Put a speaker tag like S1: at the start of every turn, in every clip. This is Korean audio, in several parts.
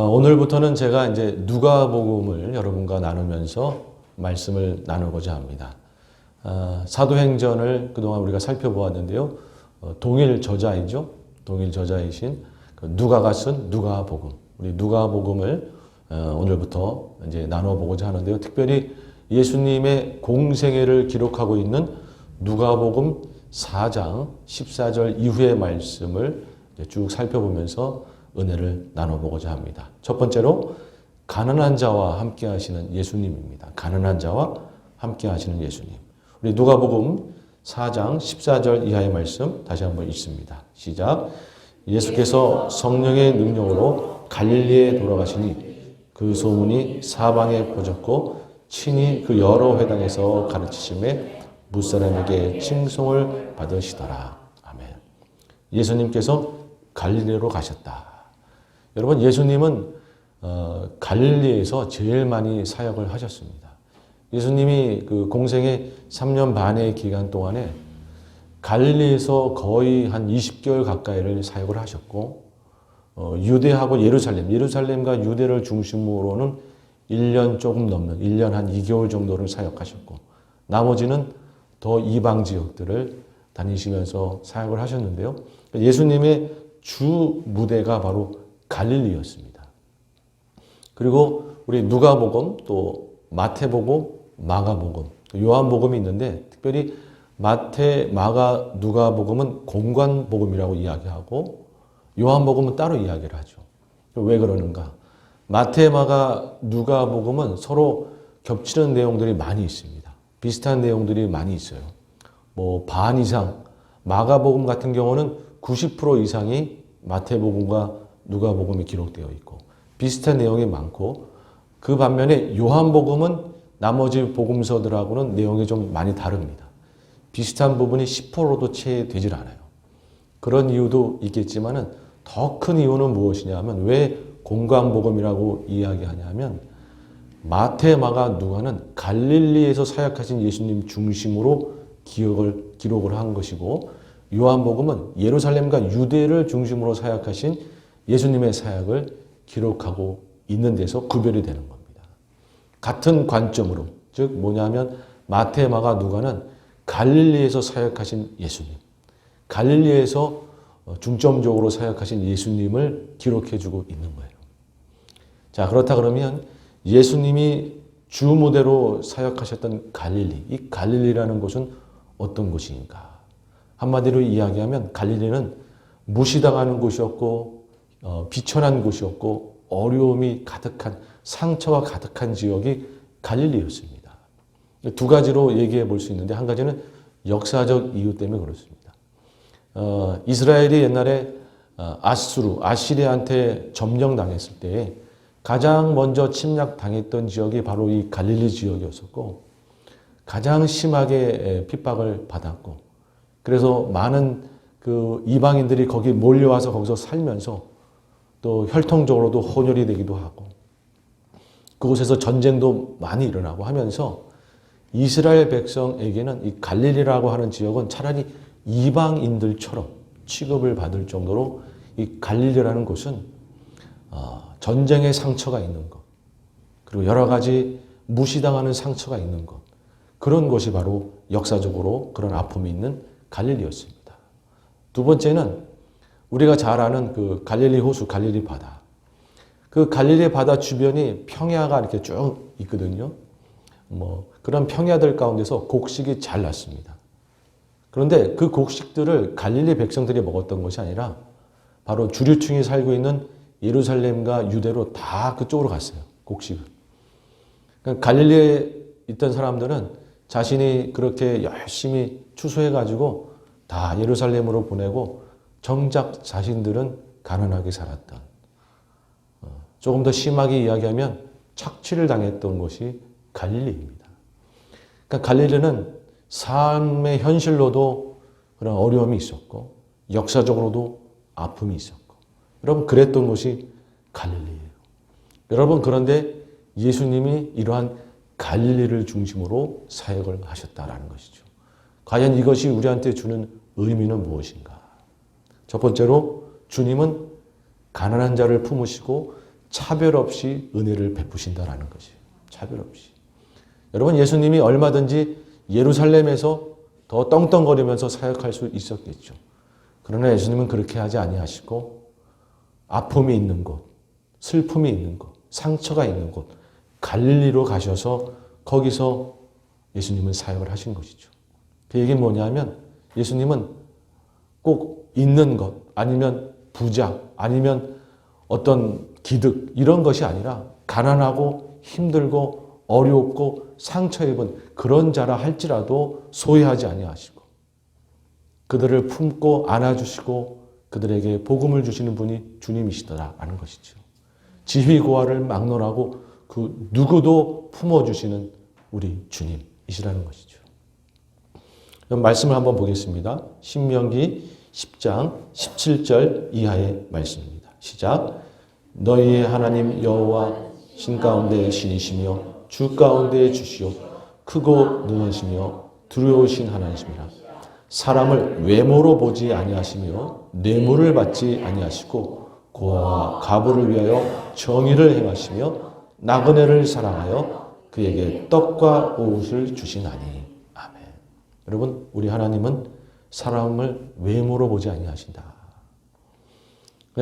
S1: 오늘부터는 제가 이제 누가복음을 여러분과 나누면서 말씀을 나누고자 합니다. 사도행전을 그동안 우리가 살펴보았는데요. 동일 저자이죠. 동일 저자이신 누가가 쓴 누가복음. 우리 누가복음을 오늘부터 이제 나눠보고자 하는데요. 특별히 예수님의 공생애를 기록하고 있는 누가복음 4장 14절 이후의 말씀을 쭉 살펴보면서 은혜를 나눠보고자 합니다. 첫 번째로 가난한 자와 함께 하시는 예수님입니다. 가난한 자와 함께 하시는 예수님. 우리 누가복음 4장 14절 이하의 말씀 다시 한번 읽습니다. 시작. 예수께서 성령의 능력으로 갈릴리에 돌아가시니 그 소문이 사방에 퍼졌고 친히 그 여러 회당에서 가르치심에 무사람에게 칭송을 받으시더라. 아멘. 예수님께서 갈릴리로 가셨다. 여러분, 예수님은 갈릴리에서 제일 많이 사역을 하셨습니다. 예수님이 그 공생의 3년 반의 기간 동안에 갈릴리에서 거의 한 20개월 가까이를 사역을 하셨고, 유대하고 예루살렘과 유대를 중심으로는 1년 조금 넘는 1년 한 2개월 정도를 사역하셨고, 나머지는 더 이방 지역들을 다니시면서 사역을 하셨는데요. 예수님의 주 무대가 바로 갈릴리였습니다. 그리고 우리 누가복음, 또 마태복음, 마가복음, 요한복음이 있는데 특별히 마태, 마가, 누가복음은 공관복음이라고 이야기하고 요한복음은 따로 이야기를 하죠. 왜 그러는가? 마태, 마가, 누가복음은 서로 겹치는 내용들이 많이 있습니다. 비슷한 내용들이 많이 있어요. 반 이상, 마가복음 같은 경우는 90% 이상이 마태복음과 누가복음이 기록되어 있고 비슷한 내용이 많고, 그 반면에 요한복음은 나머지 복음서들하고는 내용이 좀 많이 다릅니다. 비슷한 부분이 10%도 채 되질 않아요. 그런 이유도 있겠지만은 더 큰 이유는 무엇이냐면, 왜 공관복음이라고 이야기하냐면 마태, 마가, 누가는 갈릴리에서 사역하신 예수님 중심으로 기록을 한 것이고, 요한복음은 예루살렘과 유대를 중심으로 사역하신 예수님의 사역을 기록하고 있는 데서 구별이 되는 겁니다. 같은 관점으로, 즉 뭐냐면 마태, 마가, 누가는 갈릴리에서 사역하신 예수님, 갈릴리에서 중점적으로 사역하신 예수님을 기록해주고 있는 거예요. 자, 그렇다 그러면 예수님이 주 무대로 사역하셨던 갈릴리, 이 갈릴리라는 곳은 어떤 곳인가? 한마디로 이야기하면 갈릴리는 무시당하는 곳이었고, 비천한 곳이었고, 어려움이 가득한, 상처가 가득한 지역이 갈릴리였습니다. 두 가지로 얘기해 볼 수 있는데, 한 가지는 역사적 이유 때문에 그렇습니다. 이스라엘이 옛날에 아시리아한테 점령당했을 때 가장 먼저 침략당했던 지역이 바로 이 갈릴리 지역이었었고, 가장 심하게 핍박을 받았고, 그래서 많은 그 이방인들이 거기 몰려와서 거기서 살면서 또 혈통적으로도 혼혈이 되기도 하고, 그곳에서 전쟁도 많이 일어나고 하면서 이스라엘 백성에게는 이 갈릴리라고 하는 지역은 차라리 이방인들처럼 취급을 받을 정도로 이 갈릴리라는 곳은 전쟁의 상처가 있는 것, 그리고 여러 가지 무시당하는 상처가 있는 것, 그런 곳이 바로 역사적으로 그런 아픔이 있는 갈릴리였습니다. 두 번째는 우리가 잘 아는 그 갈릴리 호수, 갈릴리 바다. 그 갈릴리 바다 주변이 평야가 이렇게 쭉 있거든요. 그런 평야들 가운데서 곡식이 잘 났습니다. 그런데 그 곡식들을 갈릴리 백성들이 먹었던 것이 아니라 바로 주류층이 살고 있는 예루살렘과 유대로 다 그쪽으로 갔어요. 곡식은. 그러니까 갈릴리에 있던 사람들은 자신이 그렇게 열심히 추수해가지고 다 예루살렘으로 보내고, 정작 자신들은 가난하게 살았던, 조금 더 심하게 이야기하면 착취를 당했던 곳이 갈릴리입니다. 그러니까 갈릴리는 삶의 현실로도 그런 어려움이 있었고, 역사적으로도 아픔이 있었고, 여러분 그랬던 곳이 갈릴리예요. 여러분, 그런데 예수님이 이러한 갈릴리를 중심으로 사역을 하셨다라는 것이죠. 과연 이것이 우리한테 주는 의미는 무엇인가? 첫 번째로 주님은 가난한 자를 품으시고 차별 없이 은혜를 베푸신다라는 것이에요. 차별 없이. 여러분, 예수님이 얼마든지 예루살렘에서 더 떵떵거리면서 사역할 수 있었겠죠. 그러나 예수님은 그렇게 하지 아니하시고 아픔이 있는 곳, 슬픔이 있는 곳, 상처가 있는 곳, 갈릴리로 가셔서 거기서 예수님은 사역을 하신 것이죠. 그 얘기는 뭐냐면 예수님은 꼭 있는 것, 아니면 부자, 아니면 어떤 기득 이런 것이 아니라 가난하고 힘들고 어렵고 상처 입은 그런 자라 할지라도 소외하지 아니하시고 그들을 품고 안아주시고 그들에게 복음을 주시는 분이 주님이시더라라는 것이죠. 지휘고하를 막론하고 그 누구도 품어주시는 우리 주님이시라는 것이죠. 그럼 말씀을 한번 보겠습니다. 신명기 10장 17절 이하의 말씀입니다. 시작. 너희의 하나님 여호와 신 가운데 신이시며 주 가운데 주시오 크고 능하시며 두려우신 하나님이시라. 사람을 외모로 보지 아니하시며 뇌물을 받지 아니하시고 고아와 가부를 위하여 정의를 행하시며 나그네를 사랑하여 그에게 떡과 옷을 주시나니. 아멘. 여러분, 우리 하나님은 사람을 외모로 보지 아니하신다.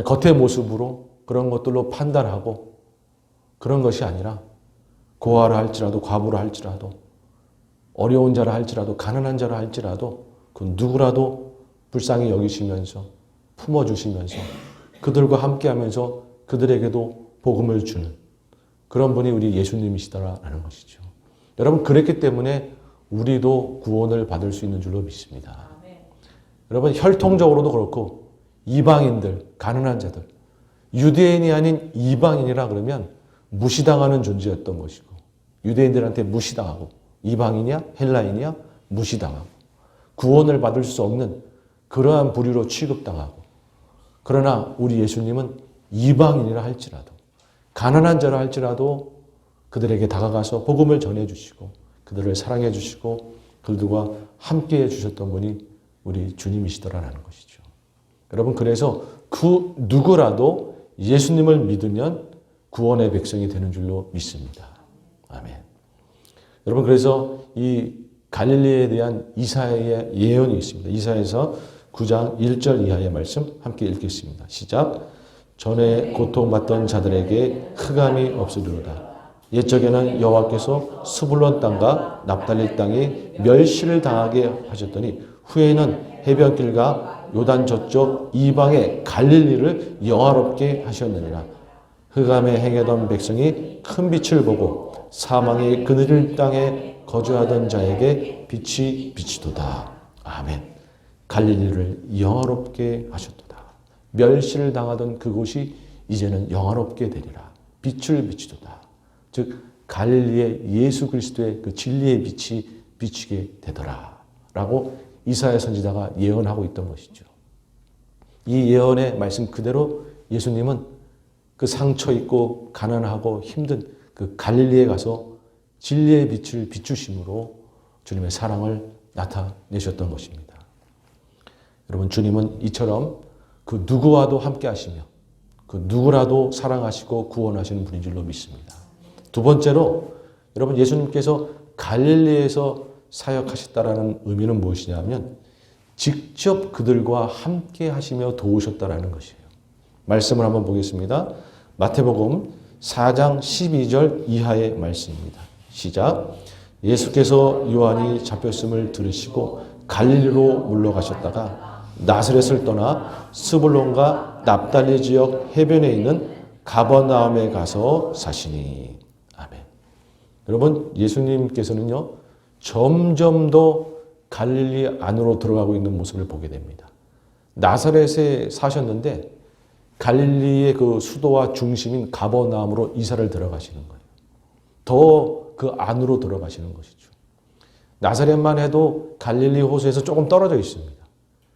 S1: 겉의 모습으로 그런 것들로 판단하고 그런 것이 아니라 고아라 할지라도 과부라 할지라도 어려운 자라 할지라도 가난한 자라 할지라도 그 누구라도 불쌍히 여기시면서 품어주시면서 그들과 함께하면서 그들에게도 복음을 주는 그런 분이 우리 예수님이시다라는 것이죠. 여러분, 그랬기 때문에 우리도 구원을 받을 수 있는 줄로 믿습니다. 여러분, 혈통적으로도 그렇고 이방인들, 가난한 자들, 유대인이 아닌 이방인이라 그러면 무시당하는 존재였던 것이고 유대인들한테 무시당하고 이방인이야 헬라인이야 무시당하고 구원을 받을 수 없는 그러한 부류로 취급당하고 그러나 우리 예수님은 이방인이라 할지라도 가난한 자라 할지라도 그들에게 다가가서 복음을 전해주시고 그들을 사랑해 주시고 그들과 함께해 주셨던 분이 우리 주님이시더라라는 것이죠. 여러분, 그래서 그 누구라도 예수님을 믿으면 구원의 백성이 되는 줄로 믿습니다. 아멘. 여러분, 그래서 이 갈릴리에 대한 이사야의 예언이 있습니다. 이사야에서 9장 1절 이하의 말씀 함께 읽겠습니다. 시작. 전에 고통받던 자들에게 흑암이 없으리로다. 옛적에는 여호와께서 스불론 땅과 납달리 땅에 멸시를 당하게 하셨더니 후에는 해변길과 요단 저쪽 이방의 갈릴리를 영화롭게 하셨느니라. 흑암에 행하던 백성이 큰 빛을 보고 사망의 그늘 땅에 거주하던 자에게 빛이 비치도다. 아멘. 갈릴리를 영화롭게 하셨도다. 멸시를 당하던 그곳이 이제는 영화롭게 되리라. 빛을 비치도다. 즉 갈릴리의 예수 그리스도의 그 진리의 빛이 비치게 되더라 라고 이사야 선지자가 예언하고 있던 것이죠. 이 예언의 말씀 그대로 예수님은 그 상처 있고 가난하고 힘든 그 갈릴리에 가서 진리의 빛을 비추심으로 주님의 사랑을 나타내셨던 것입니다. 여러분, 주님은 이처럼 그 누구와도 함께 하시며 그 누구라도 사랑하시고 구원하시는 분인 줄로 믿습니다. 두 번째로 여러분, 예수님께서 갈릴리에서 사역하셨다라는 의미는 무엇이냐면 직접 그들과 함께 하시며 도우셨다라는 것이에요. 말씀을 한번 보겠습니다. 마태복음 4장 12절 이하의 말씀입니다. 시작. 예수께서 요한이 잡혔음을 들으시고 갈릴리로 물러가셨다가 나사렛을 떠나 스불론과 납달리 지역 해변에 있는 가버나움에 가서 사시니. 아멘. 여러분, 예수님께서는요 점점 더 갈릴리 안으로 들어가고 있는 모습을 보게 됩니다. 나사렛에 사셨는데 갈릴리의 그 수도와 중심인 가버나움으로 이사를 들어가시는 거예요. 더 그 안으로 들어가시는 것이죠. 나사렛만 해도 갈릴리 호수에서 조금 떨어져 있습니다.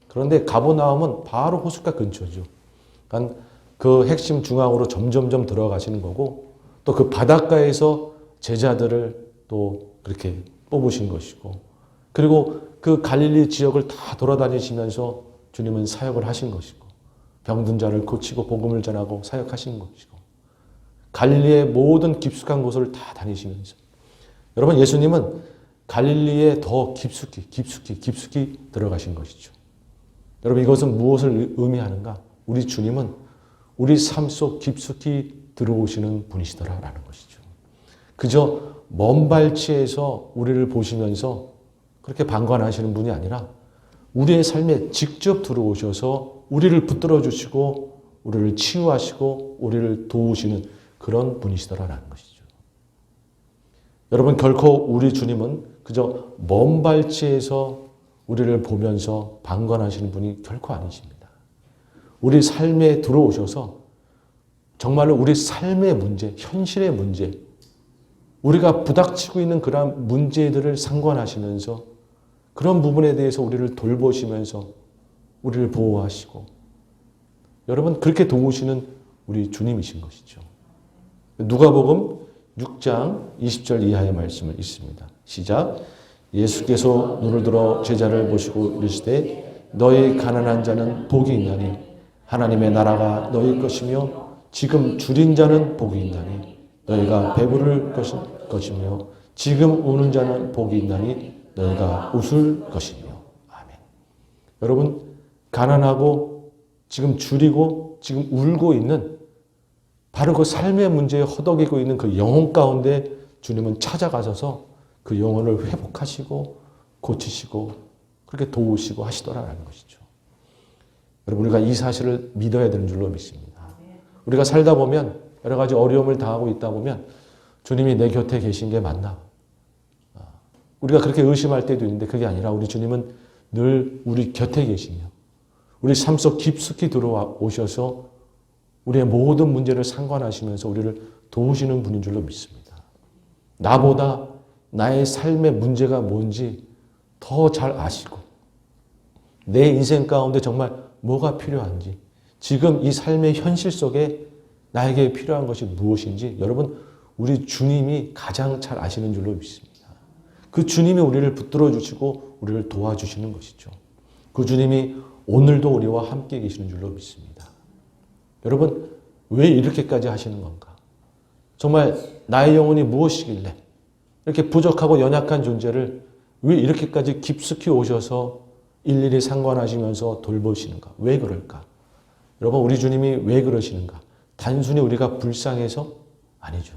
S1: 그런데 가버나움은 바로 호숫가 근처죠. 그러니까 그 핵심 중앙으로 점점점 들어가시는 거고 또 그 바닷가에서 제자들을 또 그렇게 뽑으신 것이고 그리고 그 갈릴리 지역을 다 돌아다니시면서 주님은 사역을 하신 것이고 병든 자를 고치고 복음을 전하고 사역하신 것이고 갈릴리의 모든 깊숙한 곳을 다 다니시면서 여러분 예수님은 갈릴리에 더 깊숙이 들어가신 것이죠. 여러분 이것은 무엇을 의미하는가? 우리 주님은 우리 삶 속 깊숙이 들어오시는 분이시더라라는 것이죠. 그저 먼 발치에서 우리를 보시면서 그렇게 방관하시는 분이 아니라 우리의 삶에 직접 들어오셔서 우리를 붙들어 주시고 우리를 치유하시고 우리를 도우시는 그런 분이시더라라는 것이죠. 여러분 결코 우리 주님은 그저 먼 발치에서 우리를 보면서 방관하시는 분이 결코 아니십니다. 우리 삶에 들어오셔서 정말로 우리 삶의 문제, 현실의 문제, 우리가 부닥치고 있는 그런 문제들을 상관하시면서 그런 부분에 대해서 우리를 돌보시면서 우리를 보호하시고 여러분 그렇게 도우시는 우리 주님이신 것이죠. 누가복음 6장 20절 이하의 말씀을 읽습니다. 시작. 예수께서 눈을 들어 제자를 보시고 이르시되 너희 가난한 자는 복이 있나니 하나님의 나라가 너희 것이며 지금 줄인 자는 복이 있나니 너희가 배부를 것이며 지금 우는 자는 복이 있나니 너희가 웃을 것이며. 아멘. 여러분 가난하고 지금 줄이고 지금 울고 있는 바로 그 삶의 문제에 허덕이고 있는 그 영혼 가운데 주님은 찾아가셔서 그 영혼을 회복하시고 고치시고 그렇게 도우시고 하시더라라는 것이죠. 여러분 우리가 이 사실을 믿어야 되는 줄로 믿습니다. 우리가 살다 보면 여러 가지 어려움을 당하고 있다 보면 주님이 내 곁에 계신 게 맞나? 우리가 그렇게 의심할 때도 있는데 그게 아니라 우리 주님은 늘 우리 곁에 계시며 우리 삶 속 깊숙이 들어오셔서 우리의 모든 문제를 상관하시면서 우리를 도우시는 분인 줄로 믿습니다. 나보다 나의 삶의 문제가 뭔지 더 잘 아시고 내 인생 가운데 정말 뭐가 필요한지 지금 이 삶의 현실 속에 나에게 필요한 것이 무엇인지 여러분 우리 주님이 가장 잘 아시는 줄로 믿습니다. 그 주님이 우리를 붙들어 주시고 우리를 도와주시는 것이죠. 그 주님이 오늘도 우리와 함께 계시는 줄로 믿습니다. 여러분 왜 이렇게까지 하시는 건가? 정말 나의 영혼이 무엇이길래 이렇게 부족하고 연약한 존재를 왜 이렇게까지 깊숙이 오셔서 일일이 상관하시면서 돌보시는가? 왜 그럴까? 여러분 우리 주님이 왜 그러시는가? 단순히 우리가 불쌍해서? 아니죠.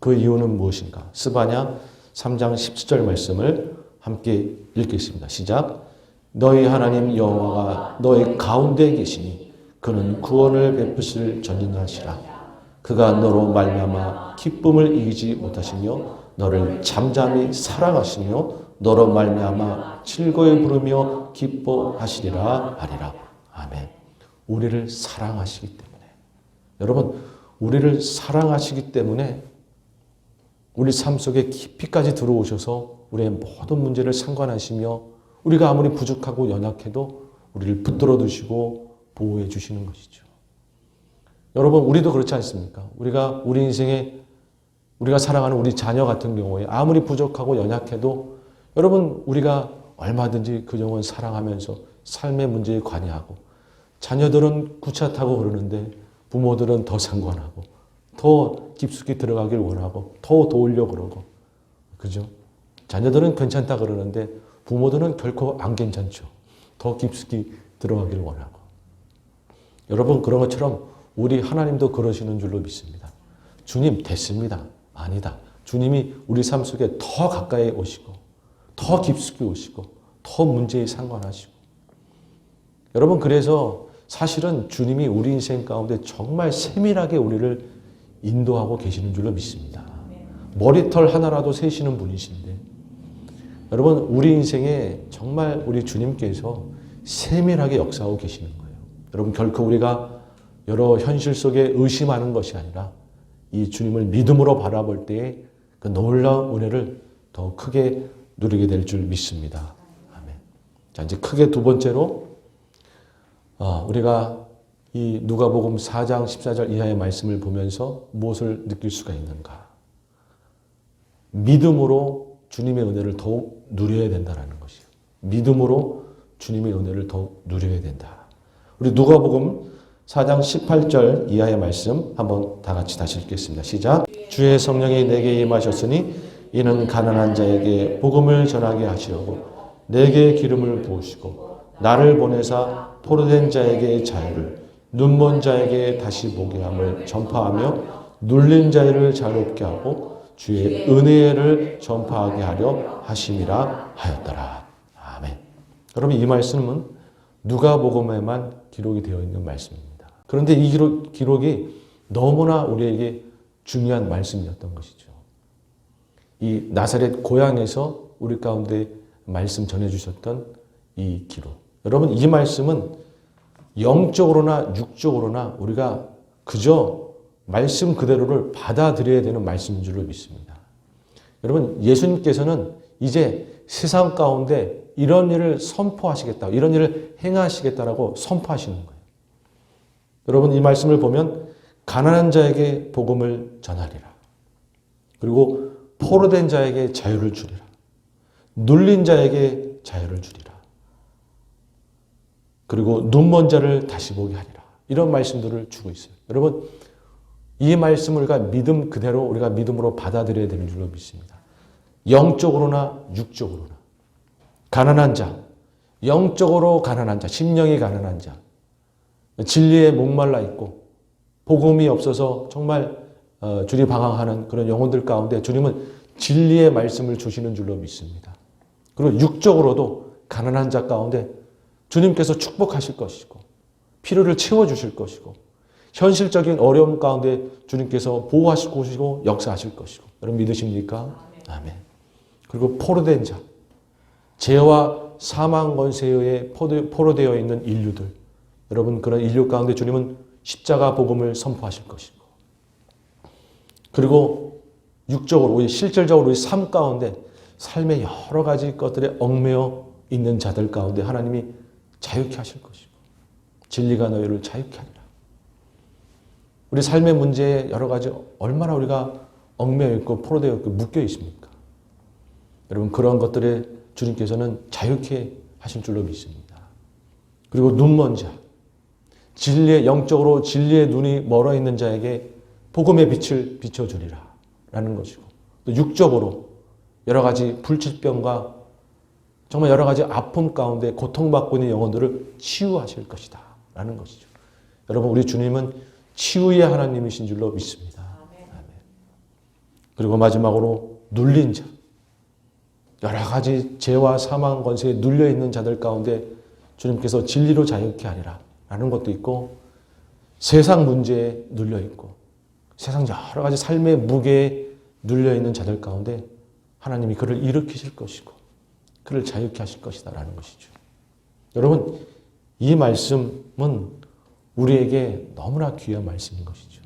S1: 그 이유는 무엇인가? 스바냐 3장 17절 말씀을 함께 읽겠습니다. 시작. 너희 하나님 여호와가 너희 가운데 계시니 그는 구원을 베푸실 전능하시라. 그가 너로 말미암아 기쁨을 이기지 못하시며 너를 잠잠히 사랑하시며 너로 말미암아 즐거이 부르며 기뻐하시리라 하리라. 아멘. 우리를 사랑하시기 때문에 여러분 우리를 사랑하시기 때문에 우리 삶 속에 깊이까지 들어오셔서 우리의 모든 문제를 상관하시며 우리가 아무리 부족하고 연약해도 우리를 붙들어 두시고 보호해 주시는 것이죠. 여러분 우리도 그렇지 않습니까? 우리가 우리 인생에 우리가 사랑하는 우리 자녀 같은 경우에 아무리 부족하고 연약해도 여러분 우리가 얼마든지 그 영혼 사랑하면서 삶의 문제에 관여하고 자녀들은 구차 타고 그러는데 부모들은 더 상관하고 더 깊숙이 들어가길 원하고 더 도우려고 그러고 그죠? 자녀들은 괜찮다 그러는데 부모들은 결코 안 괜찮죠. 더 깊숙이 들어가길 원하고 여러분 그런 것처럼 우리 하나님도 그러시는 줄로 믿습니다. 주님 됐습니다. 아니다. 주님이 우리 삶 속에 더 가까이 오시고 더 깊숙이 오시고 더 문제에 상관하시고 여러분 그래서 사실은 주님이 우리 인생 가운데 정말 세밀하게 우리를 인도하고 계시는 줄로 믿습니다. 머리털 하나라도 세시는 분이신데 여러분 우리 인생에 정말 우리 주님께서 세밀하게 역사하고 계시는 거예요. 여러분 결코 우리가 여러 현실 속에 의심하는 것이 아니라 이 주님을 믿음으로 바라볼 때에 그 놀라운 은혜를 더 크게 누리게 될 줄 믿습니다. 아멘. 자 이제 크게 두 번째로 우리가 이 누가복음 4장 14절 이하의 말씀을 보면서 무엇을 느낄 수가 있는가? 믿음으로 주님의 은혜를 더욱 누려야 된다는 것이에요. 믿음으로 주님의 은혜를 더욱 누려야 된다. 우리 누가복음 4장 18절 이하의 말씀 한번 다 같이 다시 읽겠습니다. 시작. 주의 성령이 내게 임하셨으니 이는 가난한 자에게 복음을 전하게 하시려고 내게 기름을 부으시고 나를 보내사 포로된 자에게 자유를 눈먼 자에게 다시 보게 함을 전파하며 눌린 자를 자유롭게 하고 주의 은혜를 전파하게 하려 하심이라 하였더라. 아멘. 여러분 이 말씀은 누가복음에만 기록이 되어 있는 말씀입니다. 그런데 이 기록이 너무나 우리에게 중요한 말씀이었던 것이죠. 이 나사렛 고향에서 우리 가운데 말씀 전해주셨던 이 기록. 여러분 이 말씀은 영적으로나 육적으로나 우리가 그저 말씀 그대로를 받아들여야 되는 말씀인 줄로 믿습니다. 여러분 예수님께서는 이제 세상 가운데 이런 일을 선포하시겠다, 이런 일을 행하시겠다라고 선포하시는 거예요. 여러분 이 말씀을 보면 가난한 자에게 복음을 전하리라. 그리고 포로된 자에게 자유를 주리라. 눌린 자에게 자유를 주리라. 그리고 눈먼 자를 다시 보게 하리라. 이런 말씀들을 주고 있어요. 여러분 이 말씀을 우리가 믿음 그대로 우리가 믿음으로 받아들여야 되는 줄로 믿습니다. 영적으로나 육적으로나. 가난한 자, 영적으로 가난한 자, 심령이 가난한 자, 진리에 목말라 있고 복음이 없어서 정말 주리 방황하는 그런 영혼들 가운데 주님은 진리의 말씀을 주시는 줄로 믿습니다. 그리고 육적으로도 가난한 자 가운데 주님께서 축복하실 것이고 필요를 채워주실 것이고 현실적인 어려움 가운데 주님께서 보호하실 것이고 역사하실 것이고 여러분 믿으십니까? 아멘. 그리고 포로된 자, 죄와 사망 권세에 포로되어 있는 인류들, 여러분 그런 인류 가운데 주님은 십자가 복음을 선포하실 것이고 그리고 육적으로 우리 실질적으로 우리 삶 가운데 삶의 여러 가지 것들에 얽매여 있는 자들 가운데 하나님이 자유케 하실 것이고 진리가 너희를 자유케 하리라. 우리 삶의 문제에 여러 가지 얼마나 우리가 얽매여 있고 포로되어 있고 묶여 있습니까? 여러분 그런 것들에 주님께서는 자유케 하실 줄로 믿습니다. 그리고 눈먼 자, 진리의 영적으로 진리의 눈이 멀어 있는 자에게 복음의 빛을 비춰주리라 라는 것이고 또 육적으로 여러 가지 불치병과 정말 여러 가지 아픔 가운데 고통받고 있는 영혼들을 치유하실 것이다 라는 것이죠. 여러분 우리 주님은 치유의 하나님이신 줄로 믿습니다. 아멘. 그리고 마지막으로 눌린 자, 여러 가지 죄와 사망 권세에 눌려있는 자들 가운데 주님께서 진리로 자유케 하리라 라는 것도 있고 세상 문제에 눌려있고 세상 여러 가지 삶의 무게에 눌려있는 자들 가운데 하나님이 그를 일으키실 것이고 그를 자유케 하실 것이다 라는 것이죠. 여러분 이 말씀은 우리에게 너무나 귀한 말씀인 것이죠.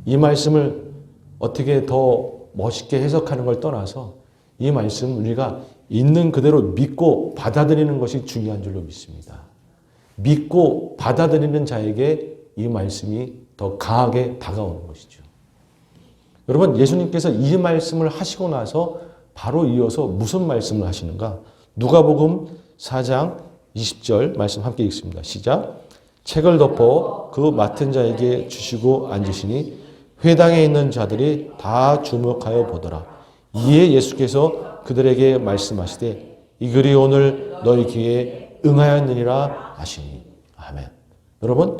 S1: 이 말씀을 어떻게 더 멋있게 해석하는 걸 떠나서 이 말씀 우리가 있는 그대로 믿고 받아들이는 것이 중요한 줄로 믿습니다. 믿고 받아들이는 자에게 이 말씀이 더 강하게 다가오는 것이죠. 여러분 예수님께서 이 말씀을 하시고 나서 바로 이어서 무슨 말씀을 하시는가? 누가복음 4장 20절 말씀 함께 읽습니다. 시작. 책을 덮어 그 맡은 자에게 주시고 앉으시니 회당에 있는 자들이 다 주목하여 보더라. 이에 예수께서 그들에게 말씀하시되 이 글이 오늘 너희 귀에 응하였느니라 하시니. 아멘. 여러분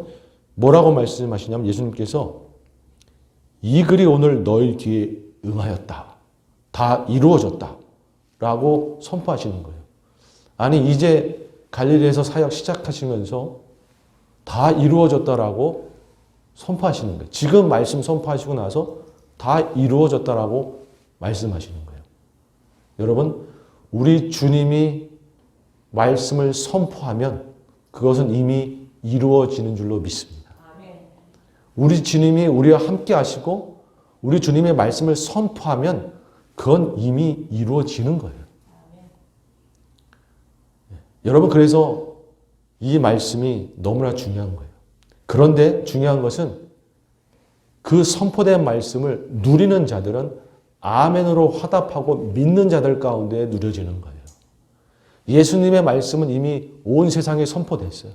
S1: 뭐라고 말씀하시냐면 예수님께서 이 글이 오늘 너희 귀에 응하였다. 다 이루어졌다. 라고 선포하시는 거예요. 아니 이제 갈릴리에서 사역 시작하시면서 다 이루어졌다라고 선포하시는 거예요. 지금 말씀 선포하시고 나서 다 이루어졌다라고 말씀하시는 거예요. 여러분 우리 주님이 말씀을 선포하면 그것은 이미 이루어지는 줄로 믿습니다. 우리 주님이 우리와 함께 하시고 우리 주님의 말씀을 선포하면 그건 이미 이루어지는 거예요. 여러분 그래서 이 말씀이 너무나 중요한 거예요. 그런데 중요한 것은 그 선포된 말씀을 누리는 자들은 아멘으로 화답하고 믿는 자들 가운데 누려지는 거예요. 예수님의 말씀은 이미 온 세상에 선포됐어요.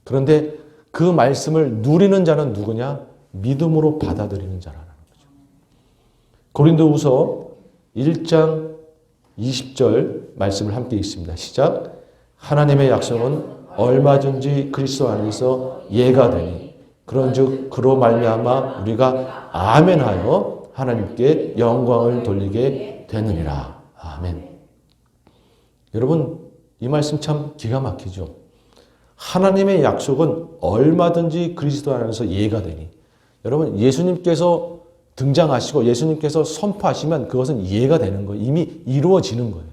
S1: 그런데 그 말씀을 누리는 자는 누구냐? 믿음으로 받아들이는 자라는 거죠. 고린도후서 1장 20절 말씀을 함께 읽습니다. 시작. 하나님의 약속은 얼마든지 그리스도 안에서 예가 되니 그런즉 그로 말미암아 우리가 아멘하여 하나님께 영광을 돌리게 되느니라. 아멘. 여러분 이 말씀 참 기가 막히죠. 하나님의 약속은 얼마든지 그리스도 안에서 예가 되니, 여러분 예수님께서 등장하시고 예수님께서 선포하시면 그것은 예가 되는 거예요. 이미 이루어지는 거예요.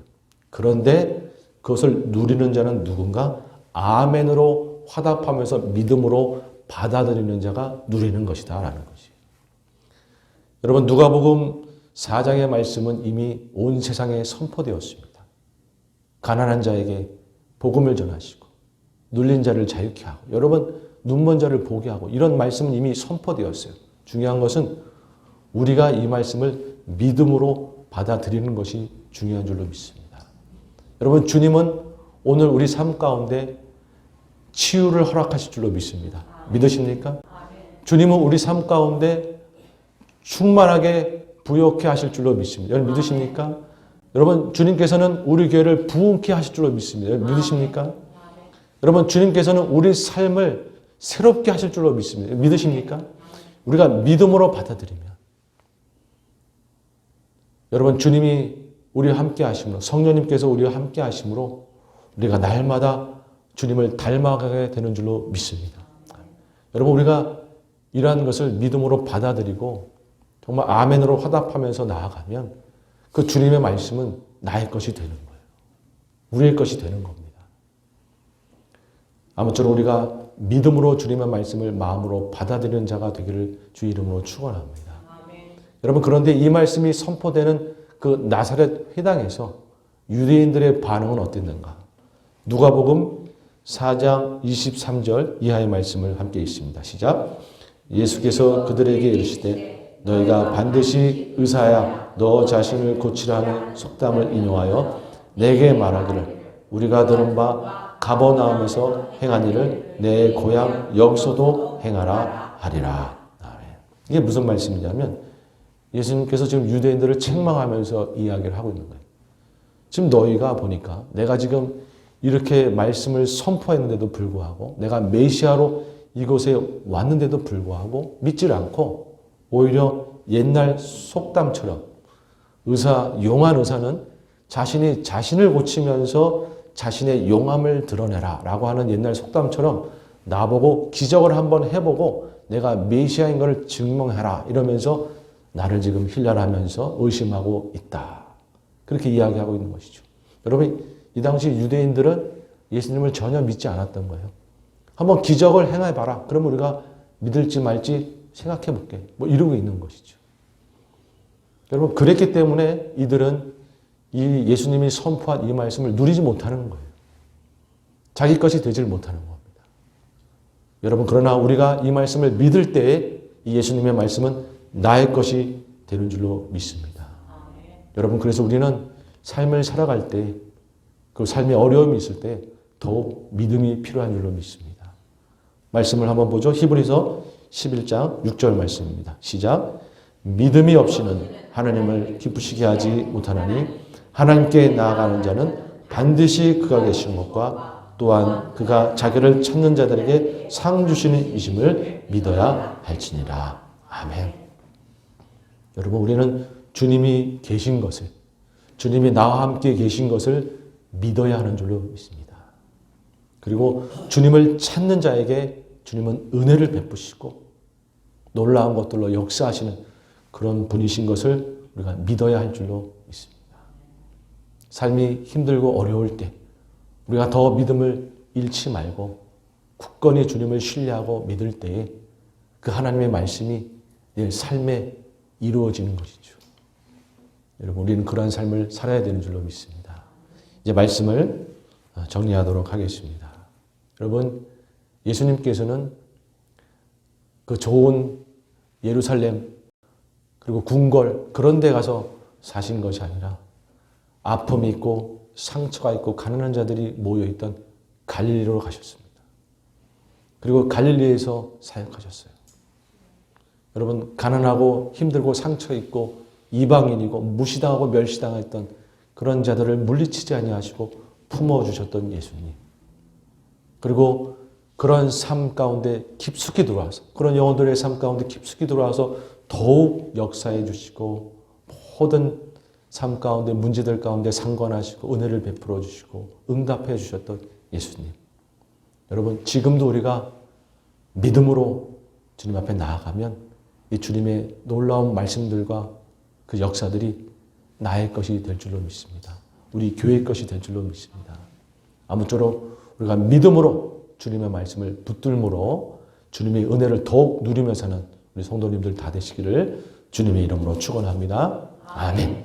S1: 그런데 그것을 누리는 자는 누군가? 아멘으로 화답하면서 믿음으로 받아들이는 자가 누리는 것이다 라는 것이에요. 여러분 누가복음 4장의 말씀은 이미 온 세상에 선포되었습니다. 가난한 자에게 복음을 전하시고 눌린 자를 자유케 하고 여러분 눈먼 자를 보게 하고 이런 말씀은 이미 선포되었어요. 중요한 것은 우리가 이 말씀을 믿음으로 받아들이는 것이 중요한 줄로 믿습니다. 여러분 주님은 오늘 우리 삶 가운데 치유를 허락하실 줄로 믿습니다. 믿으십니까? 주님은 우리 삶 가운데 충만하게 부욕해 하실 줄로 믿습니다. 여러분 믿으십니까? 여러분 주님께서는 우리 교회를 부흥케 하실 줄로 믿습니다. 여러분 믿으십니까? 여러분 주님께서는 우리 삶을 새롭게 하실 줄로 믿습니다. 믿으십니까? 우리가 믿음으로 받아들이면 여러분 주님이 우리와 함께 하심으로 성령님께서 우리와 함께 하심으로 우리가 날마다 주님을 닮아가게 되는 줄로 믿습니다. 여러분 우리가 이러한 것을 믿음으로 받아들이고 정말 아멘으로 화답하면서 나아가면 그 주님의 말씀은 나의 것이 되는 거예요. 우리의 것이 되는 겁니다. 아무쪼록 우리가 믿음으로 주님의 말씀을 마음으로 받아들이는 자가 되기를 주 이름으로 축원합니다. 여러분 그런데 이 말씀이 선포되는 그 나사렛 회당에서 유대인들의 반응은 어땠는가? 누가복음 4장 23절 이하의 말씀을 함께 읽습니다. 시작. 예수께서 그들에게 이르시되 너희가 반드시 의사야 너 자신을 고치라 하는 속담을 인용하여 내게 말하기를 우리가 들은 바 가버나움에서 행한 일을 내 고향 여기서도 행하라 하리라. 아멘. 이게 무슨 말씀이냐면 예수님께서 지금 유대인들을 책망하면서 이야기를 하고 있는 거예요. 지금 너희가 보니까 내가 지금 이렇게 말씀을 선포했는데도 불구하고 내가 메시아로 이곳에 왔는데도 불구하고 믿질 않고 오히려 옛날 속담처럼 용한 의사는 자신이 자신을 고치면서 자신의 용함을 드러내라 라고 하는 옛날 속담처럼 나보고 기적을 한번 해보고 내가 메시아인 것을 증명해라 이러면서 나를 지금 힐난하면서 의심하고 있다. 그렇게 이야기하고 있는 것이죠. 여러분 이 당시 유대인들은 예수님을 전혀 믿지 않았던 거예요. 한번 기적을 행해봐라. 그럼 우리가 믿을지 말지 생각해볼게. 뭐 이러고 있는 것이죠. 여러분 그랬기 때문에 이들은 이 예수님이 선포한 이 말씀을 누리지 못하는 거예요. 자기 것이 되질 못하는 겁니다. 여러분 그러나 우리가 이 말씀을 믿을 때에 이 예수님의 말씀은 나의 것이 되는 줄로 믿습니다. 여러분 그래서 우리는 삶을 살아갈 때 그 삶에 어려움이 있을 때 더욱 믿음이 필요한 줄로 믿습니다. 말씀을 한번 보죠. 히브리서 11장 6절 말씀입니다. 시작. 믿음이 없이는 하나님을 기쁘시게 하지 못하나니 하나님께 나아가는 자는 반드시 그가 계신 것과 또한 그가 자기를 찾는 자들에게 상 주시는 이심을 믿어야 할지니라. 아멘. 여러분 우리는 주님이 계신 것을 주님이 나와 함께 계신 것을 믿어야 하는 줄로 믿습니다. 그리고 주님을 찾는 자에게 주님은 은혜를 베푸시고 놀라운 것들로 역사하시는 그런 분이신 것을 우리가 믿어야 할 줄로 믿습니다. 삶이 힘들고 어려울 때 우리가 더 믿음을 잃지 말고 굳건히 주님을 신뢰하고 믿을 때에 그 하나님의 말씀이 내 삶에 이루어지는 것이죠. 여러분 우리는 그러한 삶을 살아야 되는 줄로 믿습니다. 이제 말씀을 정리하도록 하겠습니다. 여러분 예수님께서는 그 좋은 예루살렘 그리고 궁궐 그런 데 가서 사신 것이 아니라 아픔이 있고 상처가 있고 가난한 자들이 모여있던 갈릴리로 가셨습니다. 그리고 갈릴리에서 사역하셨어요. 여러분, 가난하고 힘들고 상처 있고 이방인이고 무시당하고 멸시당했던 그런 자들을 물리치지 아니하시고 품어주셨던 예수님. 그리고 그런 삶 가운데 깊숙이 들어와서, 그런 영혼들의 삶 가운데 깊숙이 들어와서 더욱 역사해 주시고 모든 삶 가운데 문제들 가운데 상관하시고 은혜를 베풀어 주시고 응답해 주셨던 예수님. 여러분, 지금도 우리가 믿음으로 주님 앞에 나아가면 이 주님의 놀라운 말씀들과 그 역사들이 나의 것이 될 줄로 믿습니다. 우리 교회의 것이 될 줄로 믿습니다. 아무쪼록 우리가 믿음으로 주님의 말씀을 붙들므로 주님의 은혜를 더욱 누리며 사는 우리 성도님들 다 되시기를 주님의 이름으로 축원합니다. 아멘.